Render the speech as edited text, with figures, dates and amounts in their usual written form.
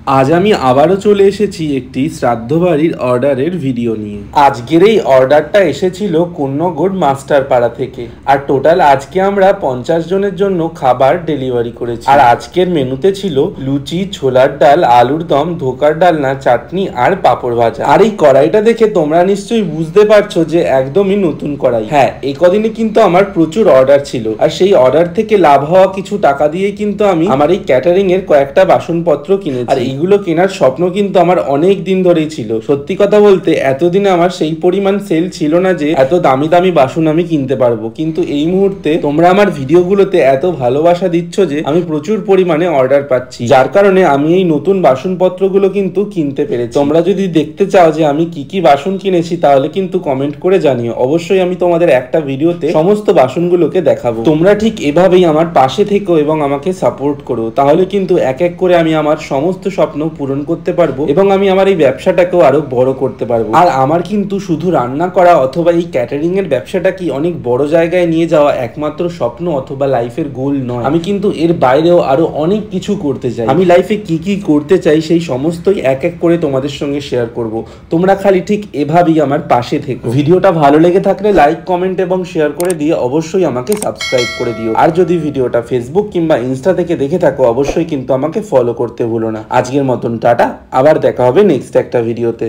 আজ আমি আবারও চলে এসেছি একটি শ্রাদ্ধ বাড়ির অর্ডারের ভিডিও নিয়ে। আজকের এই অর্ডারটা এসেছিল কুন্নগড় মাস্টার পাড়া থেকে, আর টোটাল আজকে আমরা 50 জনের জন্য খাবার ডেলিভারি করেছি। আর আজকের মেনুতে ছিল লুচি, ছোলার ডাল, আলুর দম, ধোকার ডালনা, চাটনি আর পাঁপড় ভাজা। আর এই কড়াইটা দেখে তোমরা নিশ্চয়ই বুঝতে পারছো যে একদমই নতুন কড়াই। হ্যাঁ, এই কদিনে কিন্তু আমার প্রচুর অর্ডার ছিল, আর সেই অর্ডার থেকে লাভ হওয়া কিছু টাকা দিয়ে কিন্তু আমি আমার এই ক্যাটারিং এর কয়েকটা বাসনপত্র কিনেছি। আর এইগুলো কেনার স্বপ্ন কিন্তু আমার অনেক দিন ধরেই ছিল। সত্যি কথা বলতে এতদিনে আমার সেই পরিমাণ সেল ছিল না যে এত দামি দামি বাসন আমি কিনতে পারবো, কিন্তু এই মুহূর্তে তোমরা আমার ভিডিওগুলোতে এত ভালোবাসা দিচ্ছ যে আমি প্রচুর পরিমাণে অর্ডার পাচ্ছি, যার কারণে আমি এই নতুন বাসনপত্রগুলো কিন্তু কিনতে পেরেছি। তোমরা যদি দেখতে চাও যে আমি কি কি বাসন কিনেছি তাহলে কিন্তু কমেন্ট করে জানিও। অবশ্যই আমি তোমাদের একটা ভিডিওতে সমস্ত বাসনগুলোকে দেখাবো। তোমরা ঠিক এভাবেই আমার পাশে থেকো এবং আমাকে সাপোর্ট করো, তাহলে কিন্তু এক এক করে আমি আমার সমস্ত স্বপ্ন পূরণ করতে পারবো এবং আমি আমার এই ব্যবসাটাকেও আরো বড় করতে পারবো। আর আমার কিন্তু শুধু রান্না করা অথবা এই ক্যাটারিং এর ব্যবসাটা কি অনেক বড় জায়গায় নিয়ে যাওয়া একমাত্র স্বপ্ন অথবা লাইফের গোল নয়। আমি কিন্তু এর বাইরেও আরো অনেক কিছু করতে চাই। আমি লাইফে কি কি করতে চাই সেই সমস্তই এক এক করে তোমাদের সঙ্গে শেয়ার করব। তোমরা খালি ঠিক এভাবেই আমার পাশে থেকো। ভিডিওটা ভালো লেগে থাকলে লাইক, কমেন্ট এবং শেয়ার করে দিয়ে অবশ্যই আমাকে সাবস্ক্রাইব করে দিও। আর যদি ভিডিওটা ফেসবুক কিংবা ইনস্টা থেকে দেখে থাকো অবশ্যই কিন্তু আমাকে ফলো করতে ভুলো না। আজকের মতন টাটা, আবার দেখা হবে নেক্সট একটা ভিডিওতে।